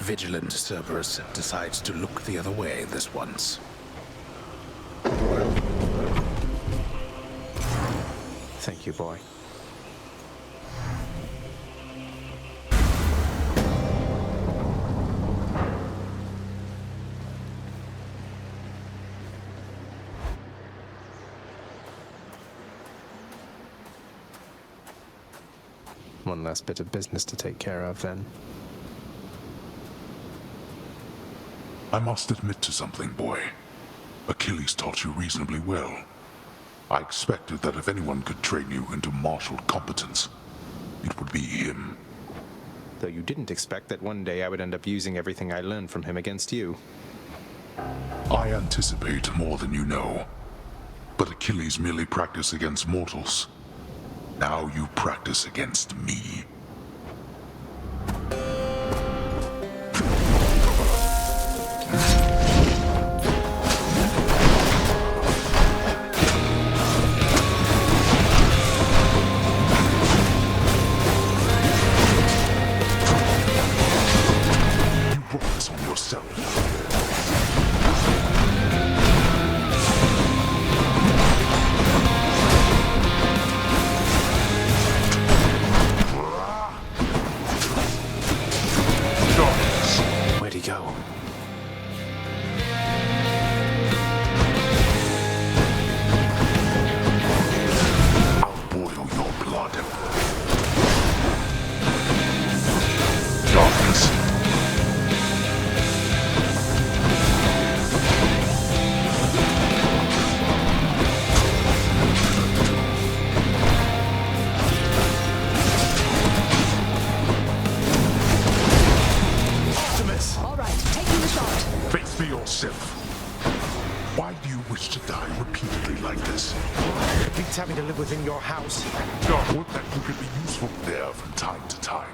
vigilant Cerberus decides to look the other way this once. Thank you, boy. One last bit of business to take care of, then. I must admit to something, boy. Achilles taught you reasonably well. I expected that if anyone could train you into martial competence, it would be him. Though you didn't expect that one day I would end up using everything I learned from him against you. I anticipate more than you know. But Achilles merely practiced against mortals. Now you practice against me. Having to live within your house. Would that you could be useful there from time to time.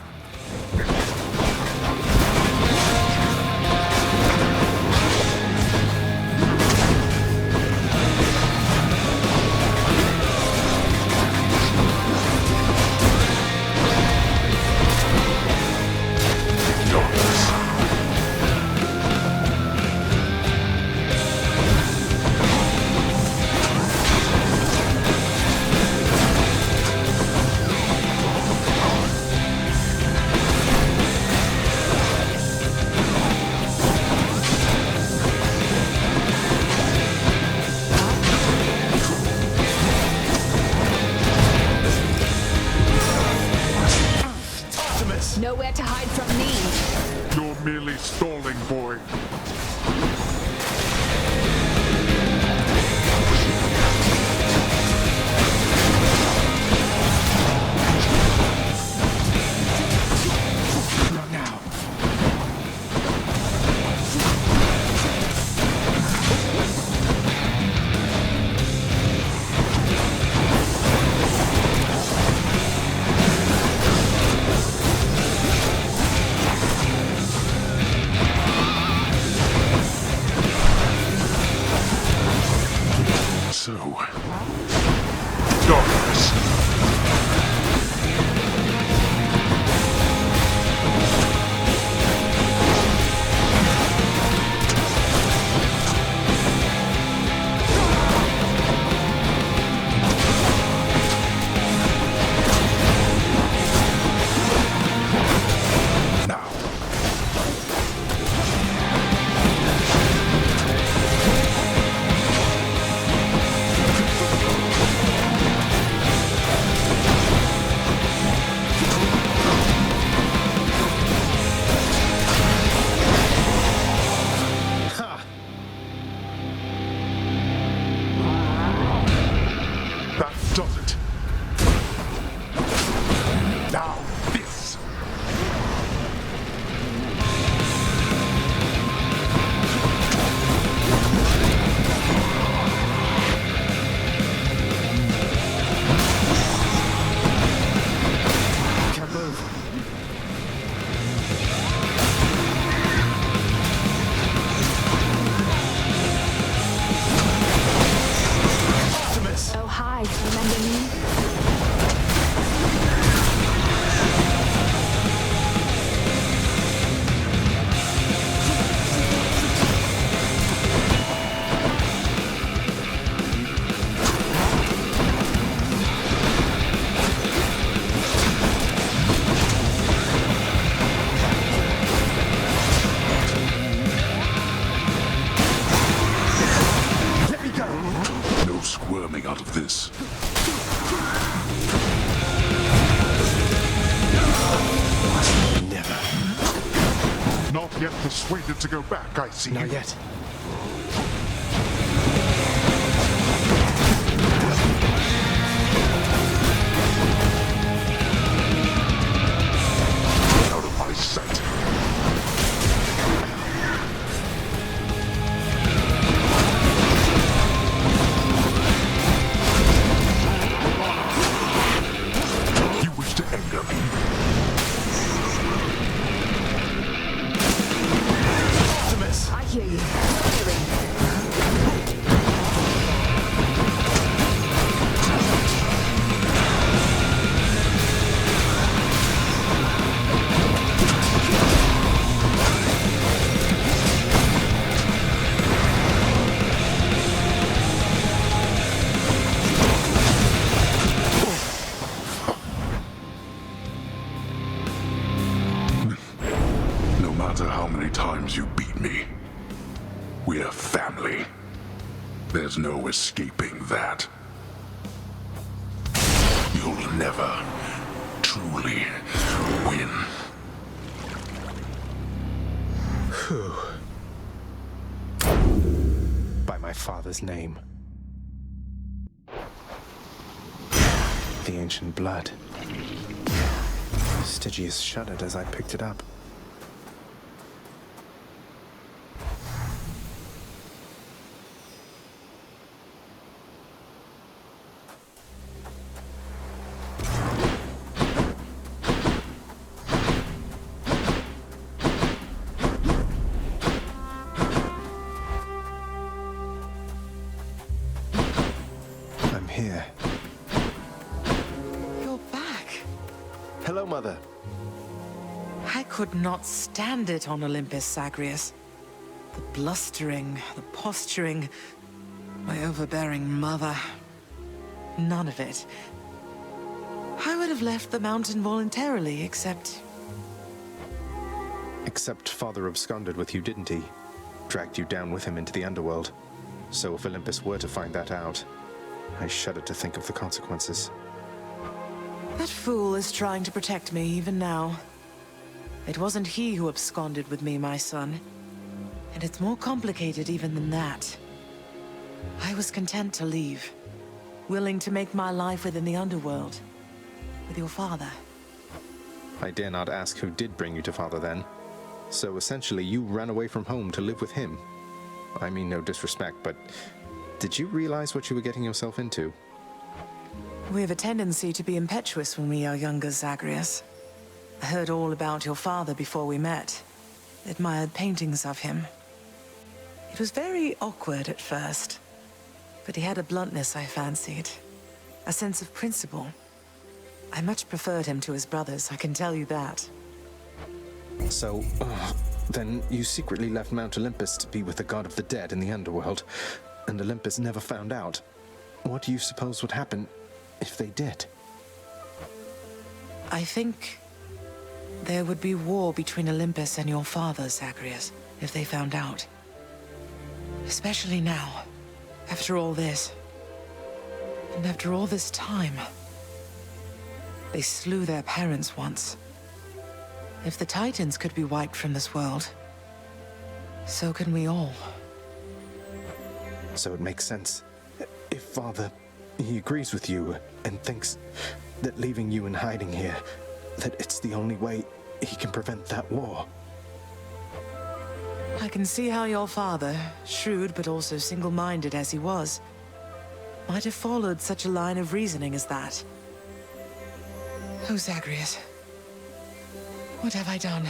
Nowhere to hide from me. You're merely stalling, boy. Not now. yet persuaded to go back, I see. Not yet. Out of my sight. You wish to anger me? I hear you. Firing. No matter how many times you beat me, we're family. There's no escaping that. You'll never truly win. By my father's name. The ancient blood. Stygius shuddered as I picked it up. I'm here. You're back. Hello, Mother. I could not stand it on Olympus, Zagreus. The blustering, the posturing, my overbearing mother. None of it. I would have left the mountain voluntarily, except... Except Father absconded with you, didn't he? Dragged you down with him into the Underworld. So if Olympus were to find that out, I shudder to think of the consequences. That fool is trying to protect me even now. It wasn't he who absconded with me, my son. And it's more complicated even than that. I was content to leave, willing to make my life within the Underworld, with your father. I dare not ask who did bring you to Father then. So essentially you ran away from home to live with him. I mean no disrespect, but did you realize what you were getting yourself into? We have a tendency to be impetuous when we are younger, Zagreus. I heard all about your father before we met. Admired paintings of him. It was very awkward at first, but he had a bluntness I fancied. A sense of principle. I much preferred him to his brothers, I can tell you that. So, then you secretly left Mount Olympus to be with the god of the dead in the Underworld, and Olympus never found out. What do you suppose would happen if they did? I think there would be war between Olympus and your father, Zagreus, if they found out. Especially now, after all this. And after all this time. They slew their parents once. If the Titans could be wiped from this world, so can we all. So it makes sense. If Father, he agrees with you and thinks that leaving you in hiding here, that it's the only way he can prevent that war. I can see how your father, shrewd but also single-minded as he was, might have followed such a line of reasoning as that. Oh, Zagreus. What have I done?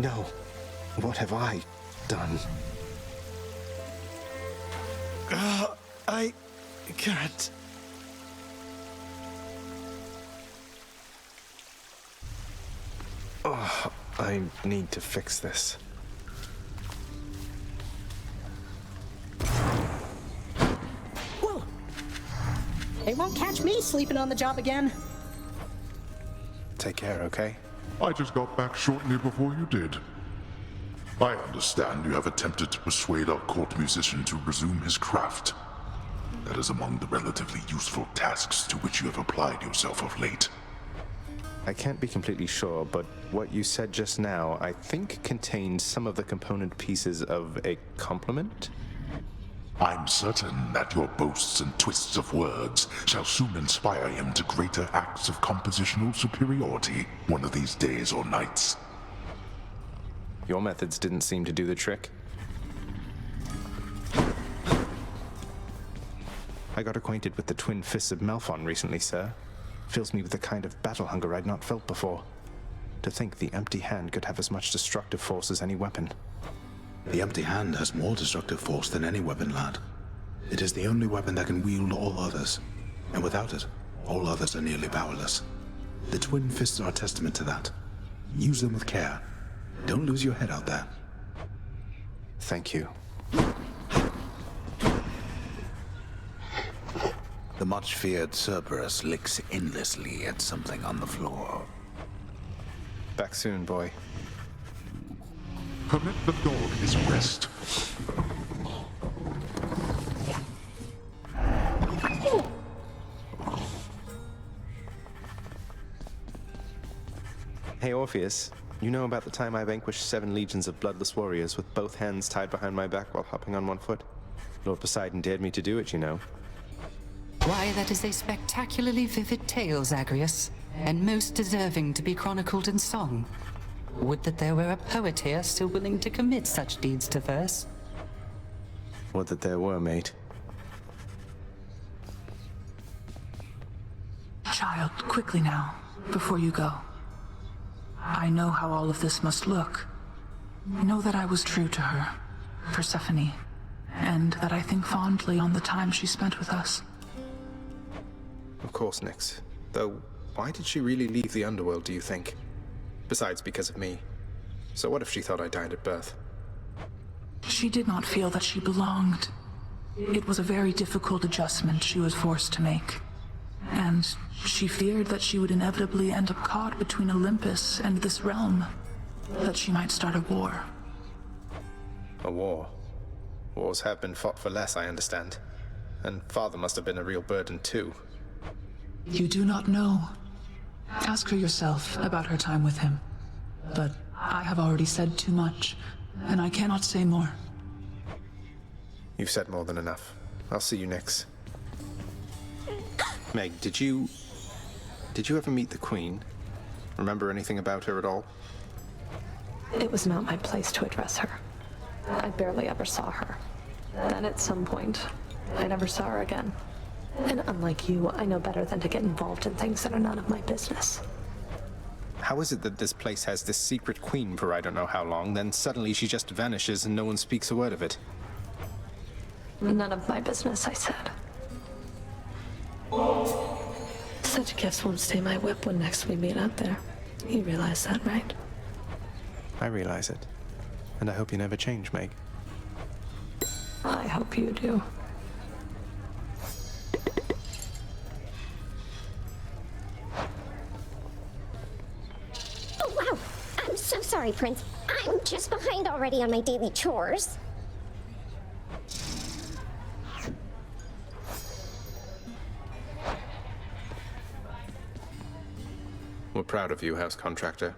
No. What have I done? I can't. Oh, I need to fix this. Whoa! They won't catch me sleeping on the job again. Take care, okay? I just got back shortly before you did. I understand you have attempted to persuade our court musician to resume his craft. That is among the relatively useful tasks to which you have applied yourself of late. I can't be completely sure, but what you said just now, I think contained some of the component pieces of a compliment? I'm certain that your boasts and twists of words shall soon inspire him to greater acts of compositional superiority one of these days or nights. Your methods didn't seem to do the trick. I got acquainted with the twin fists of Malphon recently, sir. Fills me with a kind of battle hunger I'd not felt before. To think the empty hand could have as much destructive force as any weapon. The empty hand has more destructive force than any weapon, lad. It is the only weapon that can wield all others, and without it, all others are nearly powerless. The twin fists are a testament to that. Use them with care. Don't lose your head out there. Thank you. The much-feared Cerberus licks endlessly at something on the floor. Back soon, boy. Permit the dog his rest. Hey, Orpheus. You know about the time I vanquished 7 legions of bloodless warriors with both hands tied behind my back while hopping on one foot? Lord Poseidon dared me to do it, you know. Why, that is a spectacularly vivid tale, Zagreus, and most deserving to be chronicled in song. Would that there were a poet here still willing to commit such deeds to verse. Would that there were, mate. Child, quickly now, before you go. I know how all of this must look. Know that I was true to her, Persephone, and that I think fondly on the time she spent with us. Of course, Nyx. Though, why did she really leave the Underworld, do you think? Besides, because of me. So what if she thought I died at birth? She did not feel that she belonged. It was a very difficult adjustment she was forced to make. And she feared that she would inevitably end up caught between Olympus and this realm. That she might start a war. A war. Wars have been fought for less, I understand. And Father must have been a real burden, too. You do not know. Ask her yourself about her time with him. But I have already said too much, and I cannot say more. You've said more than enough. I'll see you next. Meg, did you ever meet the Queen? Remember anything about her at all? It was not my place to address her. I barely ever saw her. Then at some point, I never saw her again. And unlike you, I know better than to get involved in things that are none of my business. How is it that this place has this secret queen for I don't know how long, then suddenly she just vanishes and no one speaks a word of it? None of my business, I said. Such gifts won't stay my whip when next we meet out there. You realize that, right? I realize it. And I hope you never change, Meg. I hope you do. Oh, wow. I'm so sorry, Prince. I'm just behind already on my daily chores. We're proud of you, House Contractor.